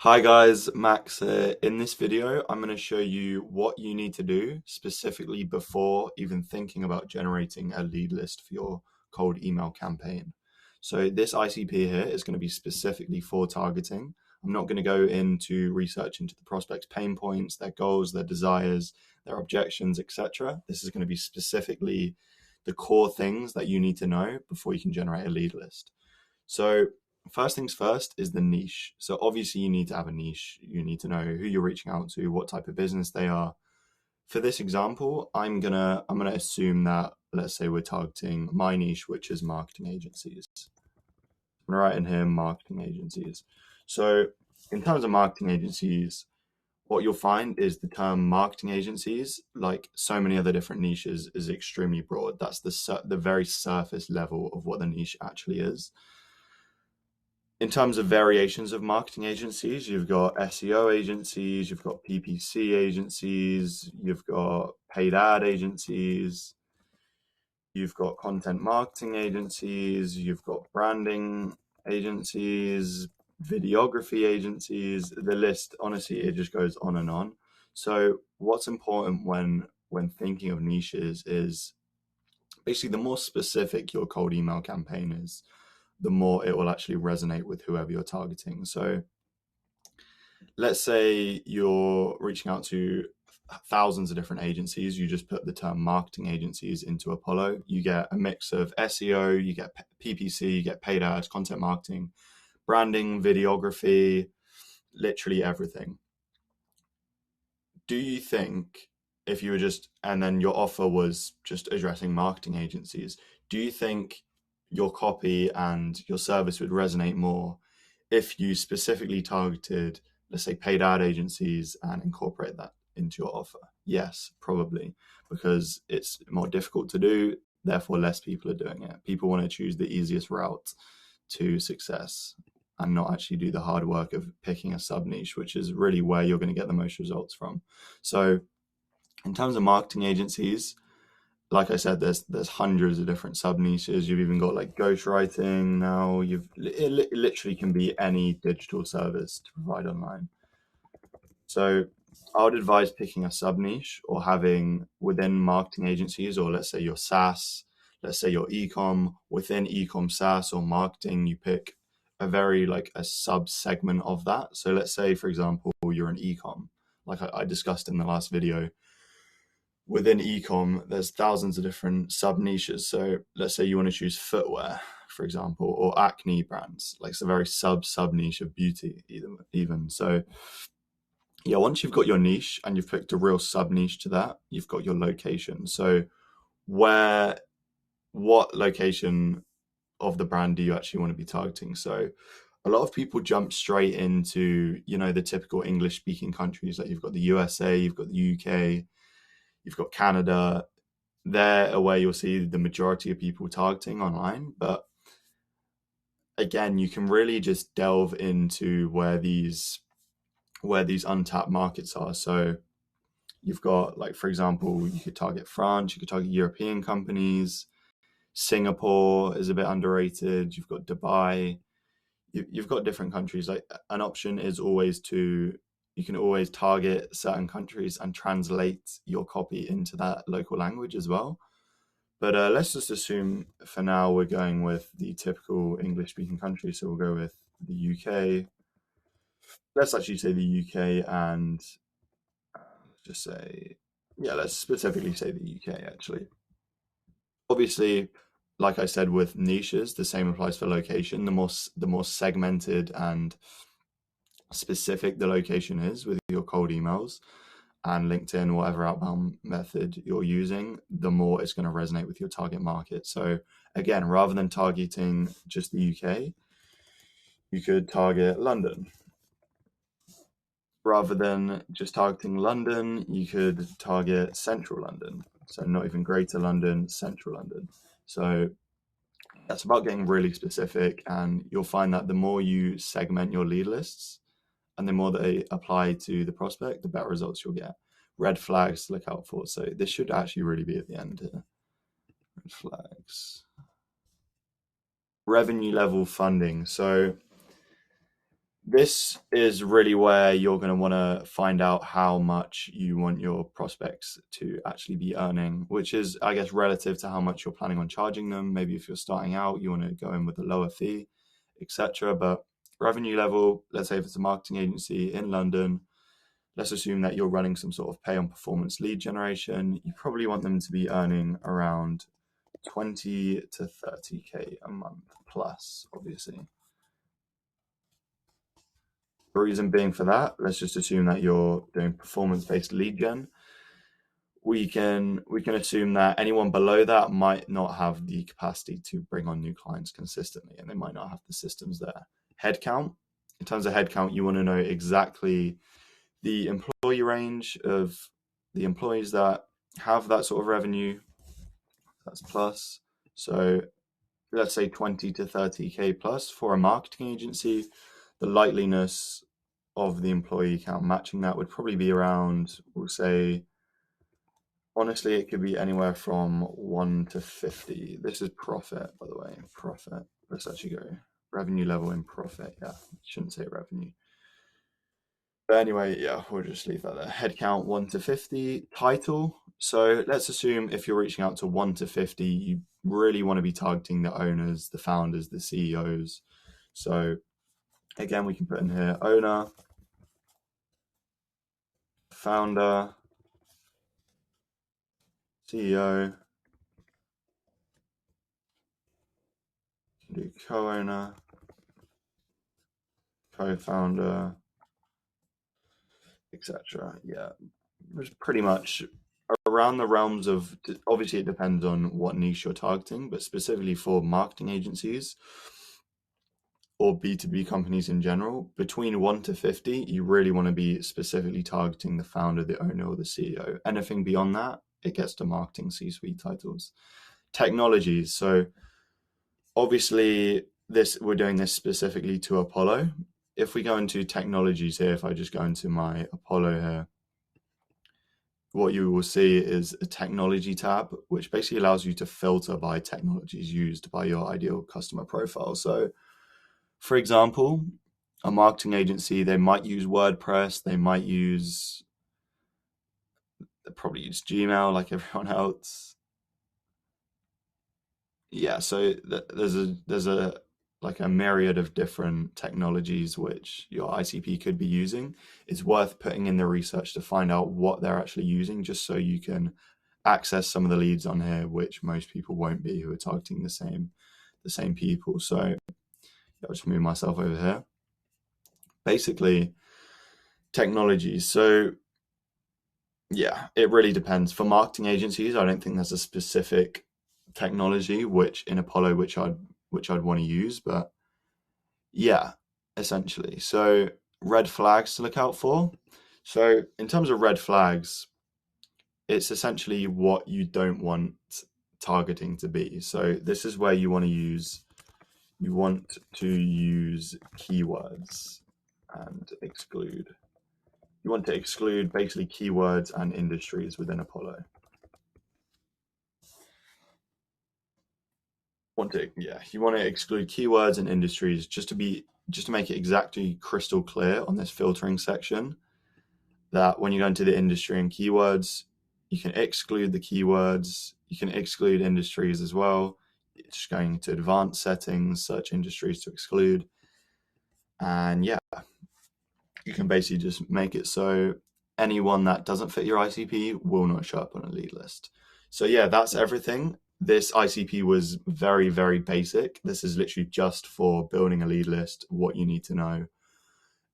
Hi guys, Max here. In this video, I'm going to show you what you need to do specifically before even thinking about generating a lead list for your cold email campaign. So this ICP here is going to be specifically for targeting. I'm not going to go into research into the prospect's pain points, their goals, their desires, their objections, etc. This is going to be specifically the core things that you need to know before you can generate a lead list. So first things first is the niche. So obviously you need to have a niche. You need to know who you're reaching out to, what type of business they are. For this example, I'm gonna assume that, let's say we're targeting my niche, which is marketing agencies. I'm gonna write in here marketing agencies. So in terms of marketing agencies, what you'll find is the term marketing agencies, like so many other different niches, is extremely broad. That's the very surface level of what the niche actually is. In terms of variations of marketing agencies, you've got SEO agencies, you've got PPC agencies, you've got paid ad agencies, you've got content marketing agencies, you've got branding agencies, videography agencies. The list, honestly, it just goes on and on. So what's important when thinking of niches is basically the more specific your cold email campaign is, the more it will actually resonate with whoever you're targeting. So let's say you're reaching out to thousands of different agencies. You just put the term marketing agencies into Apollo. You get a mix of SEO, you get PPC, you get paid ads, content marketing, branding, videography, literally everything. Do you think if you were just, and then your offer was just addressing marketing agencies, do you think your copy and your service would resonate more if you specifically targeted, let's say, paid ad agencies and incorporate that into your offer? Yes, probably, because it's more difficult to do, therefore less people are doing it. People want to choose the easiest route to success and not actually do the hard work of picking a sub niche, which is really where you're going to get the most results from. So in terms of marketing agencies, like I said, there's hundreds of different sub niches. You've even got like ghostwriting now. It literally can be any digital service to provide online. So I would advise picking a sub niche or having within marketing agencies, or let's say your SaaS, let's say your ecom, within ecom SaaS or marketing, you pick a very like a sub segment of that. So let's say, for example, you're an ecom, like I discussed in the last video. Within ecom, there's thousands of different sub niches. So let's say you want to choose footwear, for example, or acne brands, like it's a very sub niche of beauty, even. So yeah, once you've got your niche and you've picked a real sub niche to that, you've got your location. So where, what location of the brand do you actually want to be targeting? So a lot of people jump straight into, the typical English speaking countries. Like you've got the USA, you've got the UK, you've got Canada. They're where you'll see the majority of people targeting online. But again, you can really just delve into where these untapped markets are. So you've got, like, for example, you could target France, you could target European companies. Singapore is a bit underrated. You've got Dubai. You've got different countries. Like an option is always you can always target certain countries and translate your copy into that local language as well. But let's just assume for now we're going with the typical English speaking country. So we'll go with the UK. Let's actually say the UK and just say, yeah, let's specifically say the UK actually. Obviously, like I said with niches, the same applies for location. The more segmented and specific the location is with your cold emails and LinkedIn, whatever outbound method you're using, the more it's going to resonate with your target market. So again, rather than targeting just the UK, you could target London. Rather than just targeting London, you could target central London. So not even greater London, central London. So that's about getting really specific, and you'll find that the more you segment your lead lists and the more they apply to the prospect, the better results you'll get. Red flags to look out for. So this should actually really be at the end here. Red flags. Revenue level funding. So This is really where you're going to want to find out how much you want your prospects to actually be earning, which is, I guess, relative to how much you're planning on charging them. Maybe if you're starting out, you want to go in with a lower fee, etc. But revenue level, let's say if it's a marketing agency in London, let's assume that you're running some sort of pay on performance lead generation. You probably want them to be earning around 20 to 30K a month plus, obviously. The reason being for that, let's just assume that you're doing performance-based lead gen. We can assume that anyone below that might not have the capacity to bring on new clients consistently, and they might not have the systems there. Headcount. In terms of headcount, you want to know exactly the employee range of the employees that have that sort of revenue. That's plus. So let's say 20 to 30K plus for a marketing agency. The likeliness of the employee count matching that would probably be around, we'll say, honestly, it could be anywhere from 1 to 50. This is profit, by the way. Profit. Let's actually go revenue level in profit. Yeah, shouldn't say revenue. But anyway, yeah, we'll just leave that there. Headcount 1 to 50. Title. So let's assume if you're reaching out to 1 to 50, you really want to be targeting the owners, the founders, the CEOs. So again, we can put in here owner, founder, CEO, do co-owner, co-founder, etc. Yeah, it's pretty much around the realms of, obviously it depends on what niche you're targeting, but specifically for marketing agencies or B2B companies in general, between 1 to 50, you really want to be specifically targeting the founder, the owner, or the CEO. Anything beyond that, it gets to marketing C-suite titles. Technologies. So obviously we're doing this specifically to Apollo. If we go into technologies here, if I just go into my Apollo here, what you will see is a technology tab, which basically allows you to filter by technologies used by your ideal customer profile. So for example, a marketing agency, they might use WordPress, they probably use Gmail like everyone else. Yeah, so there's a like a myriad of different technologies which your ICP could be using. It's worth putting in the research to find out what they're actually using, just so you can access some of the leads on here, which most people won't be, who are targeting the same people. So I'll just move myself over here. Basically, technologies. So yeah, it really depends. For marketing agencies, I don't think there's a specific technology which in Apollo which I'd want to use, but yeah, essentially. So red flags to look out for. So in terms of red flags, it's essentially what you don't want targeting to be. So this is where you want to use keywords and exclude. You want to exclude basically keywords and industries within Apollo. You want to exclude keywords and industries just to make it exactly crystal clear on this filtering section that when you go into the industry and keywords, you can exclude the keywords, you can exclude industries as well. It's just going to advanced settings, search industries to exclude. And yeah, you can basically just make it so anyone that doesn't fit your ICP will not show up on a lead list. So yeah, that's everything. This ICP was very, very basic. This is literally just for building a lead list, what you need to know.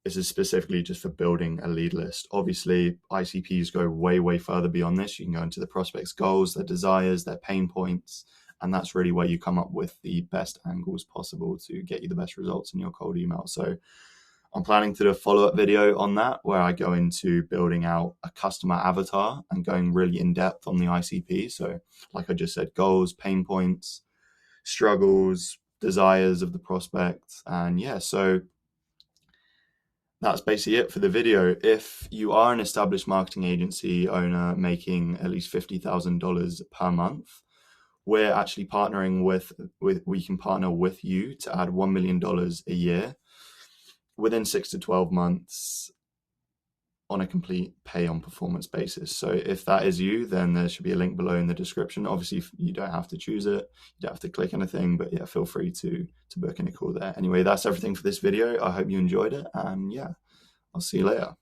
This is specifically just for building a lead list. Obviously, ICPs go way, way further beyond this. You can go into the prospect's goals, their desires, their pain points, and that's really where you come up with the best angles possible to get you the best results in your cold email. So I'm planning to do a follow-up video on that where I go into building out a customer avatar and going really in depth on the ICP. So like I just said, goals, pain points, struggles, desires of the prospect. And yeah, so that's basically it for the video. If you are an established marketing agency owner making at least $50,000 per month, we're actually partnering we can partner with you to add $1 million a year within 6 to 12 months on a complete pay on performance basis. So if that is you, then there should be a link below in the description. Obviously, you don't have to choose it, you don't have to click anything, but yeah, feel free to book in a call there. Anyway, that's everything for this video. I hope you enjoyed it, and yeah, I'll see you later.